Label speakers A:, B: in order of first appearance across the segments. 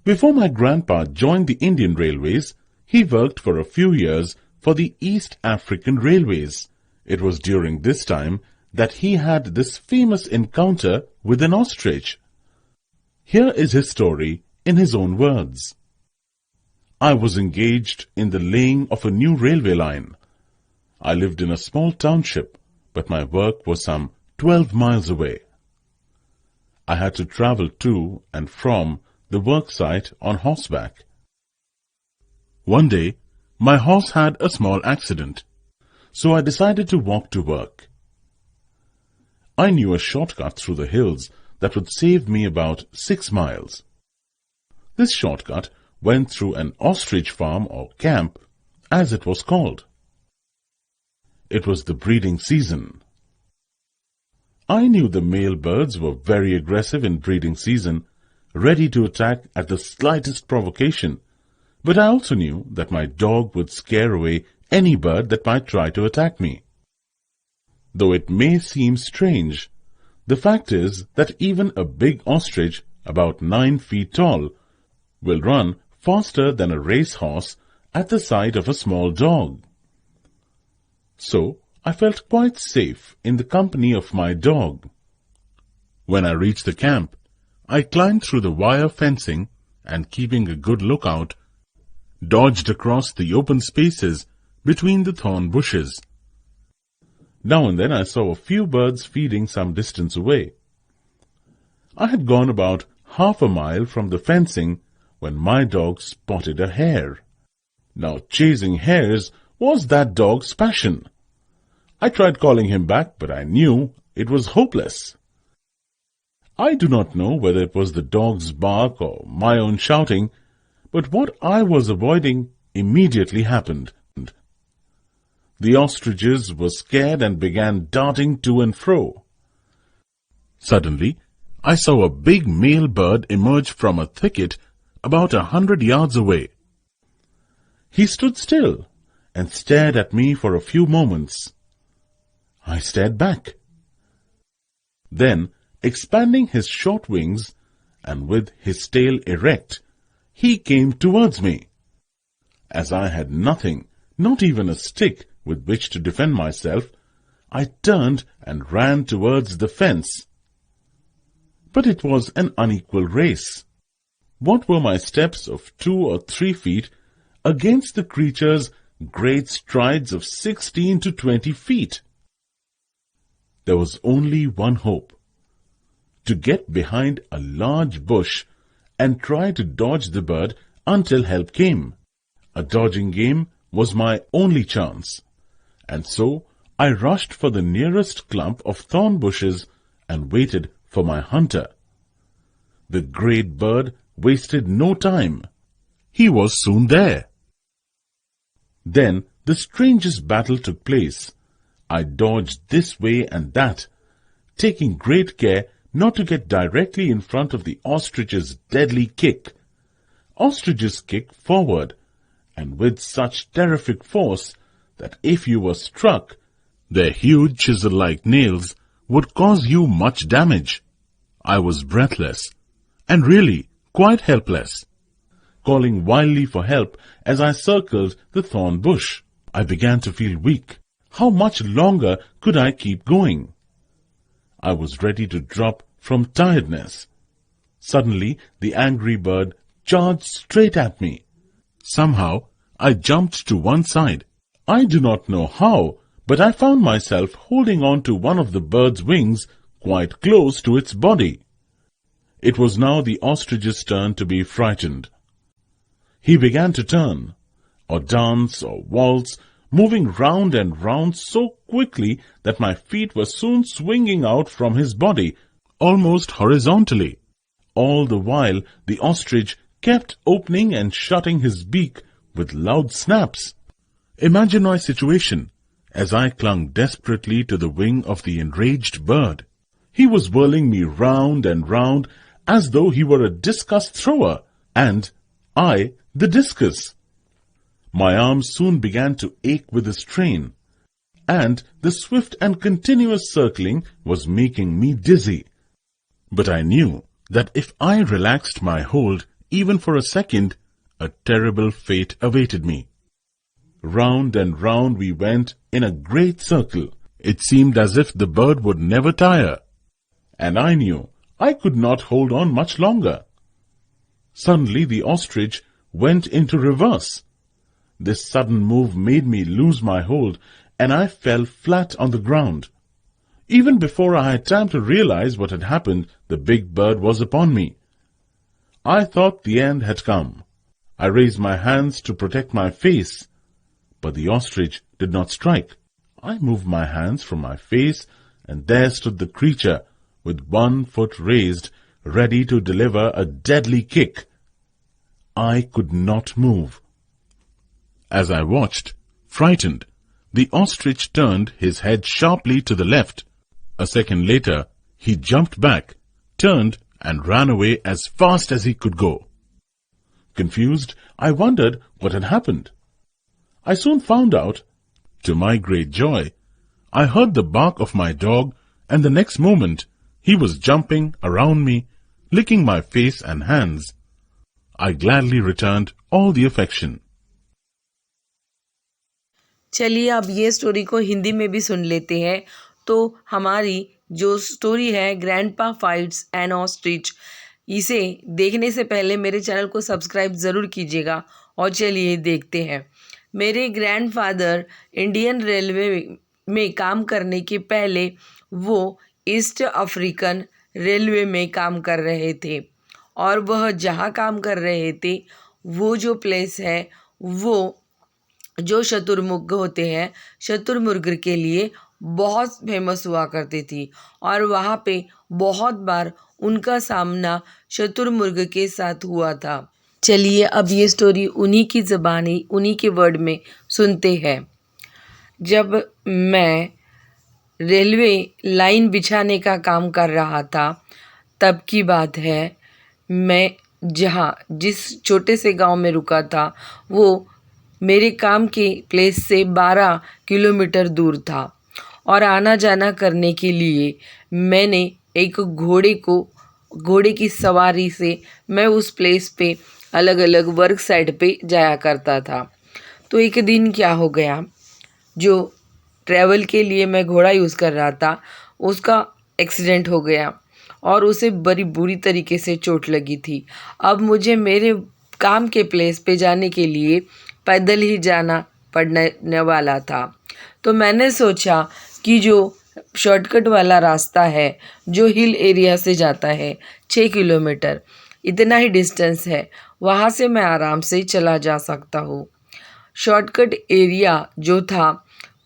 A: Before my grandpa joined the Indian Railways, he worked for a few years for the East African Railways. It was during this time that he had this famous encounter with an ostrich. Here is his story in his own words. I was engaged in the laying of a new railway line. I lived in a small township, but my work was some 12 miles away. I had to travel to and from the work site on horseback. One day, my horse had a small accident, so I decided to walk to work. I knew a shortcut through the hills that would save me about 6 miles. This shortcut went through an ostrich farm or camp, as it was called. It was the breeding season. I knew the male birds were very aggressive in breeding season, ready to attack at the slightest provocation, but I also knew that my dog would scare away any bird that might try to attack me. Though it may seem strange, the fact is that even a big ostrich, about 9 feet tall, will run faster than a racehorse at the sight of a small dog. So, I felt quite safe in the company of my dog. When I reached the camp, I climbed through the wire fencing and, keeping a good lookout, dodged across the open spaces between the thorn bushes. Now and then I saw a few birds feeding some distance away. I had gone about half a mile from the fencing when my dog spotted a hare. Now, chasing hares was that dog's passion. I tried calling him back, but I knew it was hopeless. I do not know whether it was the dog's bark or my own shouting, but what I was avoiding immediately happened. The ostriches were scared and began darting to and fro. Suddenly, I saw a big male bird emerge from a thicket about 100 yards away. He stood still and stared at me for a few moments. I stared back. Then, expanding his short wings and with his tail erect, he came towards me. As I had nothing, not even a stick, with which to defend myself, I turned and ran towards the fence. But it was an unequal race. What were my steps of 2 or 3 feet against the creature's great strides of 16 to 20 feet? There was only one hope: to get behind a large bush and try to dodge the bird until help came. A dodging game was my only chance, and so I rushed for the nearest clump of thorn bushes and waited for my hunter. The great bird wasted no time. He was soon there. Then the strangest battle took place. I dodged this way and that, taking great care not to get directly in front of the ostrich's deadly kick. Ostriches kick forward, and with such terrific force that if you were struck, their huge chisel-like nails would cause you much damage. I was breathless, and really quite helpless. Calling wildly for help as I circled the thorn bush, I began to feel weak. How much longer could I keep going? I was ready to drop from tiredness. Suddenly, the angry bird charged straight at me. Somehow, I jumped to one side. I do not know how, but I found myself holding on to one of the bird's wings quite close to its body. It was now the ostrich's turn to be frightened. He began to turn, or dance, or waltz, moving round and round so quickly that my feet were soon swinging out from his body, almost horizontally. All the while, the ostrich kept opening and shutting his beak with loud snaps. Imagine my situation as I clung desperately to the wing of the enraged bird. He was whirling me round and round as though he were a discus thrower, and I the discus. My arms soon began to ache with the strain, and the swift and continuous circling was making me dizzy. But I knew that if I relaxed my hold even for a second, a terrible fate awaited me. Round and round we went in a great circle. It seemed as if the bird would never tire, and I knew I could not hold on much longer. Suddenly the ostrich went into reverse. This sudden move made me lose my hold, and I fell flat on the ground. Even before I had time to realize what had happened, the big bird was upon me. I thought the end had come. I raised my hands to protect my face, but the ostrich did not strike. I moved my hands from my face, and there stood the creature with 1 foot raised, ready to deliver a deadly kick. I could not move. As I watched, frightened, the ostrich turned his head sharply to the left. A second later, he jumped back, turned, and ran away as fast as he could go. Confused, I wondered what had happened. I soon found out. To my great joy, I heard the bark of my dog, and the next moment, he was jumping around me, licking my face and hands. I gladly returned all the affection.
B: चलिए अब ये story को हिंदी में भी सुन लेते हैं। तो हमारी जो स्टोरी है ग्रैंडपा फाइट्स एन ऑस्ट्रिच, इसे देखने से पहले मेरे चैनल को सब्सक्राइब ज़रूर कीजिएगा और चलिए देखते हैं। मेरे ग्रैंडफादर इंडियन रेलवे में काम करने के पहले वो ईस्ट अफ्रीकन रेलवे में काम कर रहे थे, और वह जहाँ काम कर रहे थे वो जो प्लेस है वो जो शुतुरमुर्ग होते हैं, शुतुरमुर्ग के लिए बहुत फेमस हुआ करती थी, और वहाँ पे बहुत बार उनका सामना शुतुरमुर्ग के साथ हुआ था। चलिए अब ये स्टोरी उन्हीं की ज़बानी, उन्हीं के वर्ड में सुनते हैं। जब मैं रेलवे लाइन बिछाने का काम कर रहा था तब की बात है। मैं जिस छोटे से गांव में रुका था वो मेरे काम के प्लेस से 12 किलोमीटर दूर था, और आना जाना करने के लिए मैंने एक घोड़े की सवारी से मैं उस प्लेस पे अलग अलग वर्क साइड पे जाया करता था। तो एक दिन क्या हो गया, जो ट्रैवल के लिए मैं घोड़ा यूज़ कर रहा था उसका एक्सीडेंट हो गया और उसे बड़ी बुरी तरीके से चोट लगी थी। अब मुझे मेरे काम के प्लेस पे जाने के लिए पैदल ही जाना पड़ने वाला था। तो मैंने सोचा कि जो शॉर्टकट वाला रास्ता है जो हिल एरिया से जाता है 6 किलोमीटर, इतना ही डिस्टेंस है, वहाँ से मैं आराम से चला जा सकता हूँ। शॉर्टकट एरिया जो था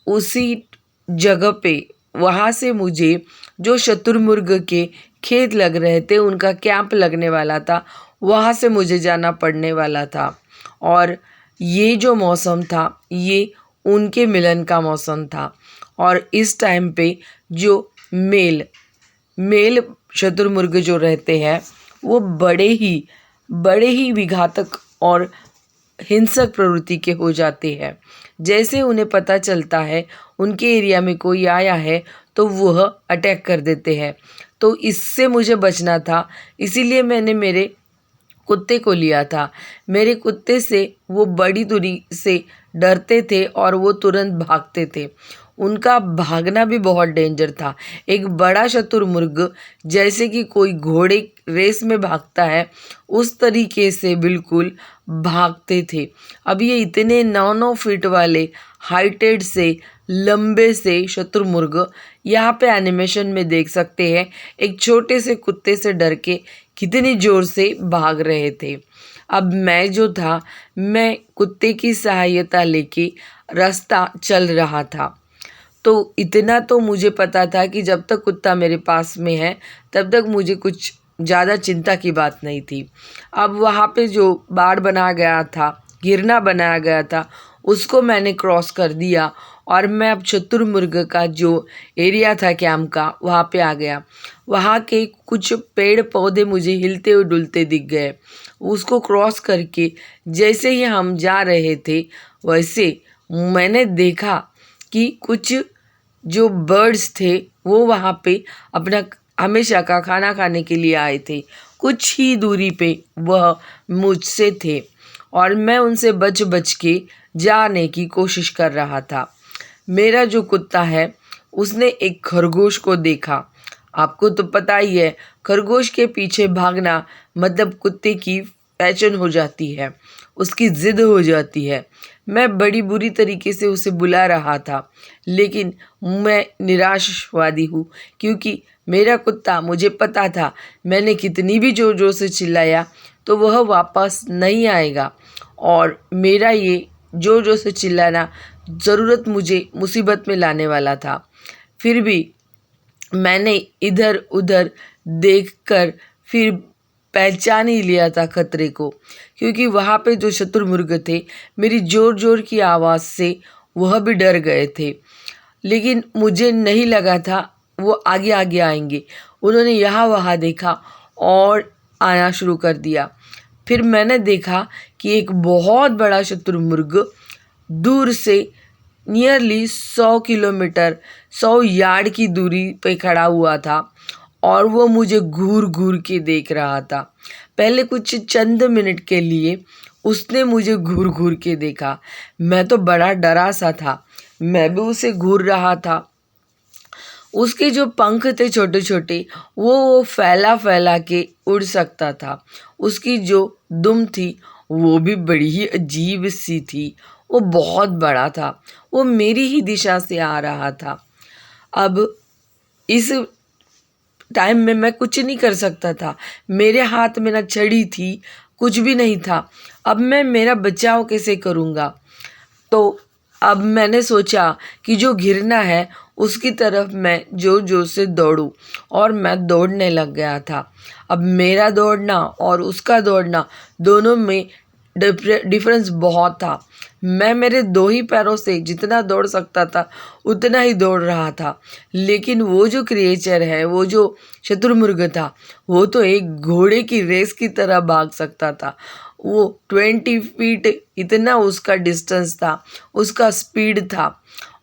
B: उसी जगह पे वहाँ से मुझे जो शुतुरमुर्ग के खेत लग रहे थे, उनका कैंप लगने वाला था, वहाँ से मुझे जाना पड़ने वाला था। और ये जो मौसम था ये उनके मिलन का मौसम था, और इस टाइम पे जो मेल शुतुरमुर्ग जो रहते हैं वो बड़े ही विघातक और हिंसक प्रवृत्ति के हो जाते हैं। जैसे उन्हें पता चलता है उनके एरिया में कोई आया है तो वह अटैक कर देते हैं। तो इससे मुझे बचना था, इसीलिए मैंने मेरे कुत्ते को लिया था। मेरे कुत्ते से वो बड़ी दूरी से डरते थे और वो तुरंत भागते थे। उनका भागना भी बहुत डेंजर था। एक बड़ा शुतुरमुर्ग जैसे कि कोई घोड़े रेस में भागता है उस तरीके से बिल्कुल भागते थे। अब ये इतने 9-9 फीट वाले हाइटेड से लंबे से शुतुरमुर्ग यहाँ पे एनिमेशन में देख सकते हैं एक छोटे से कुत्ते से डर के कितनी ज़ोर से भाग रहे थे। अब मैं जो था मैं कुत्ते की सहायता लेके रास्ता चल रहा था। तो इतना तो मुझे पता था कि जब तक कुत्ता मेरे पास में है तब तक मुझे कुछ ज़्यादा चिंता की बात नहीं थी। अब वहाँ पे जो बाड़ बनाया गया था, गिरना बनाया गया था, उसको मैंने क्रॉस कर दिया और मैं अब शुतुरमुर्ग का जो एरिया था कैंप का वहाँ पे आ गया। वहाँ के कुछ पेड़ पौधे मुझे हिलते हुए डुलते दिख गए। उसको क्रॉस करके जैसे ही हम जा रहे थे वैसे मैंने देखा कि कुछ जो बर्ड्स थे वो वहाँ पे अपना हमेशा का खाना खाने के लिए आए थे। कुछ ही दूरी पे वह मुझसे थे और मैं उनसे बच बच के जाने की कोशिश कर रहा था। मेरा जो कुत्ता है उसने एक खरगोश को देखा। आपको तो पता ही है, खरगोश के पीछे भागना मतलब कुत्ते की पहचान हो जाती है, उसकी ज़िद हो जाती है। मैं बड़ी बुरी तरीके से उसे बुला रहा था, लेकिन मैं निराशवादी हूँ क्योंकि मेरा कुत्ता, मुझे पता था मैंने कितनी भी ज़ोर ज़ोर से चिल्लाया तो वह वापस नहीं आएगा और मेरा ये ज़ोर ज़ोर से चिल्लाना ज़रूरत मुझे मुसीबत में लाने वाला था। फिर भी मैंने इधर उधर देखकर फिर पहचान ही लिया था खतरे को, क्योंकि वहाँ पे जो शुतुरमुर्ग थे मेरी ज़ोर ज़ोर की आवाज़ से वह भी डर गए थे। लेकिन मुझे नहीं लगा था वो आगे आगे आएंगे। उन्होंने यहाँ वहाँ देखा और आना शुरू कर दिया। फिर मैंने देखा कि एक बहुत बड़ा शुतुरमुर्ग दूर से नियरली 100 किलोमीटर 100 यार्ड की दूरी पे खड़ा हुआ था और वो मुझे घूर घूर के देख रहा था। पहले कुछ चंद मिनट के लिए उसने मुझे घूर घूर के देखा। मैं तो बड़ा डरा सा था, मैं भी उसे घूर रहा था। उसके जो पंख थे छोटे छोटे वो फैला फैला के उड़ सकता था। उसकी जो दुम थी वो भी बड़ी ही अजीब सी थी, वो बहुत बड़ा था, वो मेरी ही दिशा से आ रहा था। अब इस टाइम में मैं कुछ नहीं कर सकता था, मेरे हाथ में ना छड़ी थी, कुछ भी नहीं था। अब मैं मेरा बचाव कैसे करूँगा? तो अब मैंने सोचा कि जो घिरना है उसकी तरफ मैं जोर जोर से दौड़ूं और मैं दौड़ने लग गया था। अब मेरा दौड़ना और उसका दौड़ना दोनों में डिफरेंस बहुत था। मैं मेरे दो ही पैरों से जितना दौड़ सकता था उतना ही दौड़ रहा था, लेकिन वो जो क्रिएचर है, वो जो शुतुरमुर्ग था, वो तो एक घोड़े की रेस की तरह भाग सकता था। वो 20 फीट इतना उसका डिस्टेंस था, उसका स्पीड था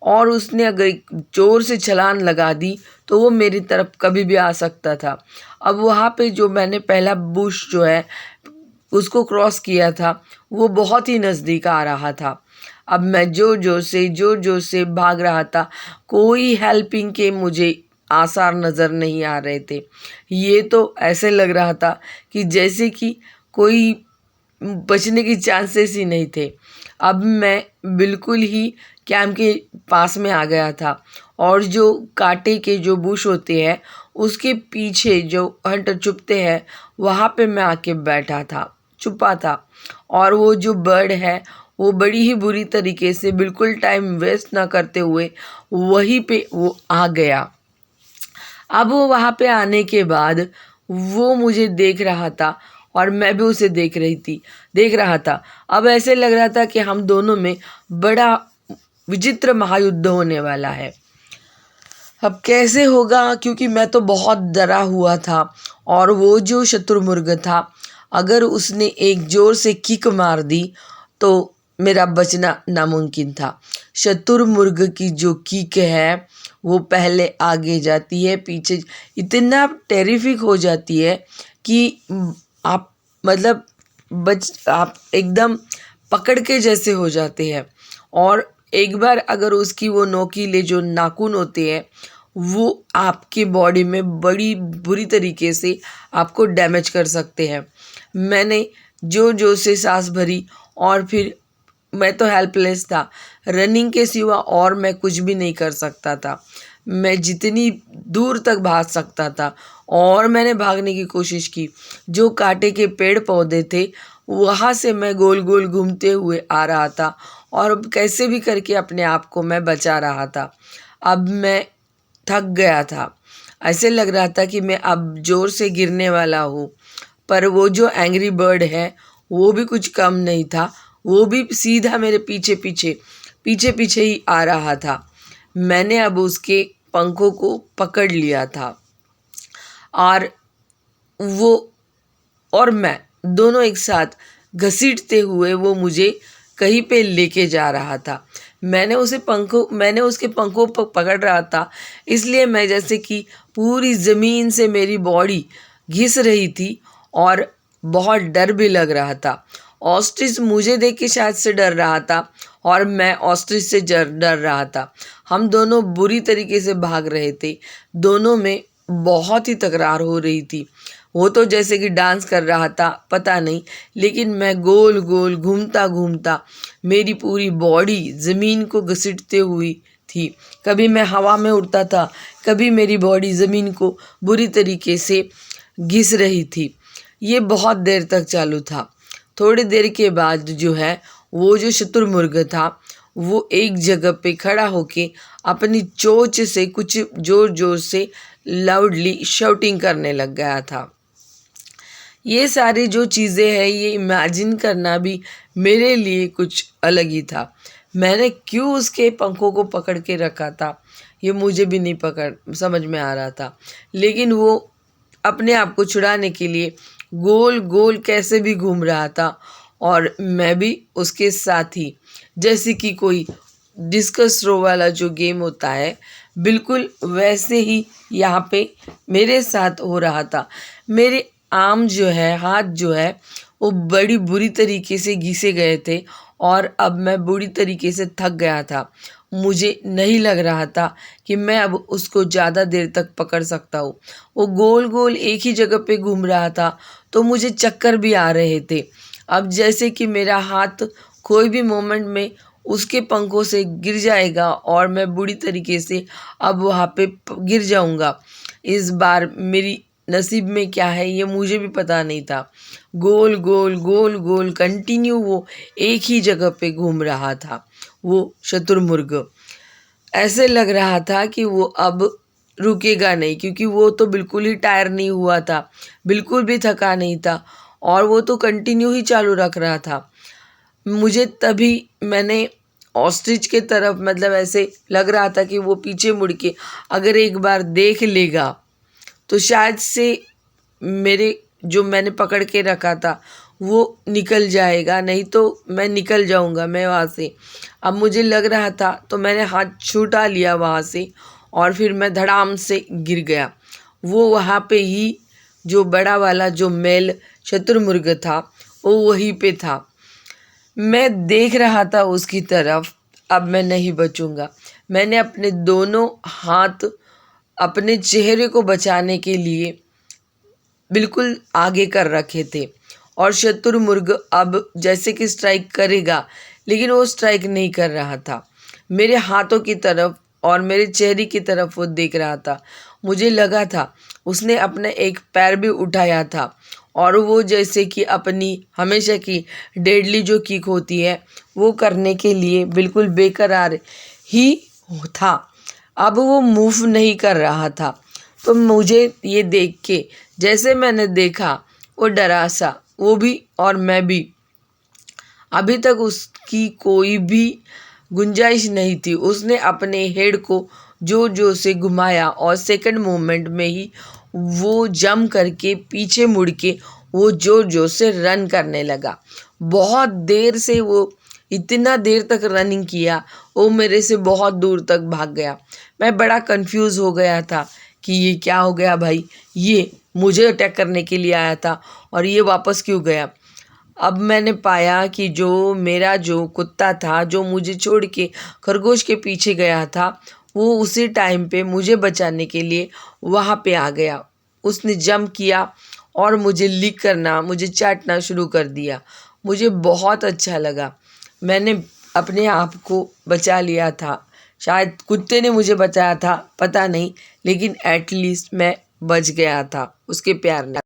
B: और उसने अगर जोर से छलांग लगा दी तो वो मेरी तरफ कभी भी आ सकता था। अब वहाँ पे जो मैंने पहला बुश जो है उसको क्रॉस किया था वो बहुत ही नज़दीक आ रहा था। अब मैं जोर जोर से भाग रहा था, कोई हेल्पिंग के मुझे आसार नज़र नहीं आ रहे थे। ये तो ऐसे लग रहा था कि जैसे कि कोई बचने की चांसेस ही नहीं थे। अब मैं बिल्कुल ही कैंप के पास में आ गया था और जो कांटे के जो बुश होते हैं उसके पीछे जो हंटर छुपते हैं वहाँ पे मैं आके बैठा था, छुपा था। और वो जो बर्ड है वो बड़ी ही बुरी तरीके से बिल्कुल टाइम वेस्ट ना करते हुए वहीं पे वो आ गया। अब वो वहाँ पे आने के बाद वो मुझे देख रहा था और मैं भी उसे देख रहा था। अब ऐसे लग रहा था कि हम दोनों में बड़ा विचित्र महायुद्ध होने वाला है। अब कैसे होगा, क्योंकि मैं तो बहुत डरा हुआ था और वो जो शुतुरमुर्ग था अगर उसने एक जोर से किक मार दी तो मेरा बचना नामुमकिन था। शुतुरमुर्ग की जो किक है वो पहले आगे जाती है, पीछे इतना टेरिफिक हो जाती है कि आप मतलब आप एकदम पकड़ के जैसे हो जाते हैं। और एक बार अगर उसकी वो नोकीले जो नाखून होते हैं वो आपके बॉडी में बड़ी बुरी तरीके से आपको डैमेज कर सकते हैं। मैंने जोर जोर से सांस भरी और फिर मैं तो हेल्पलेस था, रनिंग के सिवा और मैं कुछ भी नहीं कर सकता था। मैं जितनी दूर तक भाग सकता था और मैंने भागने की कोशिश की। जो कांटे के पेड़ पौधे थे वहाँ से मैं गोल गोल घूमते हुए आ रहा था और कैसे भी करके अपने आप को मैं बचा रहा था। अब मैं थक गया था, ऐसे लग रहा था कि मैं अब जोर से गिरने वाला हूँ। पर वो जो एंग्री बर्ड है वो भी कुछ कम नहीं था, वो भी सीधा मेरे पीछे पीछे ही आ रहा था। मैंने अब उसके पंखों को पकड़ लिया था और वो और मैं दोनों एक साथ घसीटते हुए वो मुझे कहीं पे लेके जा रहा था। मैंने उसके पंखों पर पकड़ रहा था, इसलिए मैं जैसे कि पूरी ज़मीन से मेरी बॉडी घिस रही थी और बहुत डर भी लग रहा था। ऑस्ट्रिच मुझे देख के शायद से डर रहा था और मैं ऑस्ट्रिच से डर रहा था। हम दोनों बुरी तरीके से भाग रहे थे। दोनों में बहुत ही तकरार हो रही थी। वो तो जैसे कि डांस कर रहा था, पता नहीं, लेकिन मैं गोल गोल घूमता घूमता मेरी पूरी बॉडी ज़मीन को घसीटते हुई थी। कभी मैं हवा में उड़ता था, कभी मेरी बॉडी ज़मीन को बुरी तरीके से घिस रही थी। ये बहुत देर तक चालू था। थोड़ी देर के बाद जो है वो जो शुतुरमुर्ग था वो एक जगह पे खड़ा होके अपनी चोंच से कुछ जोर जोर से लाउडली शाउटिंग करने लग गया था। ये सारी जो चीज़ें हैं ये इमेजिन करना भी मेरे लिए कुछ अलग ही था। मैंने क्यों उसके पंखों को पकड़ के रखा था ये मुझे भी नहीं समझ में आ रहा था, लेकिन वो अपने आप को छुड़ाने के लिए गोल गोल कैसे भी घूम रहा था और मैं भी उसके साथ ही, जैसे कि कोई डिस्कस थ्रो वाला जो गेम होता है बिल्कुल वैसे ही यहाँ पे मेरे साथ हो रहा था। मेरे आर्म जो है, हाथ जो है, वो बड़ी बुरी तरीके से घिसे गए थे और अब मैं बुरी तरीके से थक गया था। मुझे नहीं लग रहा था कि मैं अब उसको ज़्यादा देर तक पकड़ सकता हूँ। वो गोल गोल एक ही जगह पे घूम रहा था तो मुझे चक्कर भी आ रहे थे। अब जैसे कि मेरा हाथ कोई भी मोमेंट में उसके पंखों से गिर जाएगा और मैं बुरी तरीके से अब वहाँ पे गिर जाऊँगा। इस बार मेरी नसीब में क्या है ये मुझे भी पता नहीं था। गोल गोल गोल गोल कंटिन्यू वो एक ही जगह पे घूम रहा था वो शुतुरमुर्ग। ऐसे लग रहा था कि वो अब रुकेगा नहीं, क्योंकि वो तो बिल्कुल ही टायर नहीं हुआ था, बिल्कुल भी थका नहीं था और वो तो कंटिन्यू ही चालू रख रहा था। मुझे तभी मैंने ऑस्ट्रिच के तरफ, मतलब ऐसे लग रहा था कि वो पीछे मुड़ के अगर एक बार देख लेगा तो शायद से मेरे जो मैंने पकड़ के रखा था वो निकल जाएगा, नहीं तो मैं निकल जाऊंगा मैं वहाँ से। अब मुझे लग रहा था तो मैंने हाथ छुटा लिया वहाँ से और फिर मैं धड़ाम से गिर गया। वो वहाँ पे ही जो बड़ा वाला जो मेल शुतुरमुर्ग था वो वहीं पे था। मैं देख रहा था उसकी तरफ। अब मैं नहीं बचूंगा। मैंने अपने दोनों हाथ अपने चेहरे को बचाने के लिए बिल्कुल आगे कर रखे थे और शुतुरमुर्ग अब जैसे कि स्ट्राइक करेगा, लेकिन वो स्ट्राइक नहीं कर रहा था। मेरे हाथों की तरफ और मेरे चेहरे की तरफ वो देख रहा था। मुझे लगा था उसने अपना एक पैर भी उठाया था और वो जैसे कि अपनी हमेशा की डेडली जो किक होती है वो करने के लिए बिल्कुल बेकरार ही था। अब वो मूव नहीं कर रहा था। तो मुझे ये देख के, जैसे मैंने देखा, वो डरा सा, वो भी और मैं भी। अभी तक उसकी कोई भी गुंजाइश नहीं थी। उसने अपने हेड को जोर जोर से घुमाया और सेकंड मोमेंट में ही वो जंप करके पीछे मुड़ के वो जोर जोर से रन करने लगा। बहुत देर से वो इतना देर तक रनिंग किया, वो मेरे से बहुत दूर तक भाग गया। मैं बड़ा कंफ्यूज हो गया था कि ये क्या हो गया भाई, ये मुझे अटैक करने के लिए आया था और ये वापस क्यों गया। अब मैंने पाया कि जो मेरा जो कुत्ता था जो मुझे छोड़ के खरगोश के पीछे गया था, वो उसी टाइम पे मुझे बचाने के लिए वहाँ पे आ गया। उसने जंप किया और मुझे लिक करना, मुझे चाटना शुरू कर दिया। मुझे बहुत अच्छा लगा। मैंने अपने आप को बचा लिया था। शायद कुत्ते ने मुझे बचाया था, पता नहीं, लेकिन एटलीस्ट मैं बच गया था उसके प्यार में।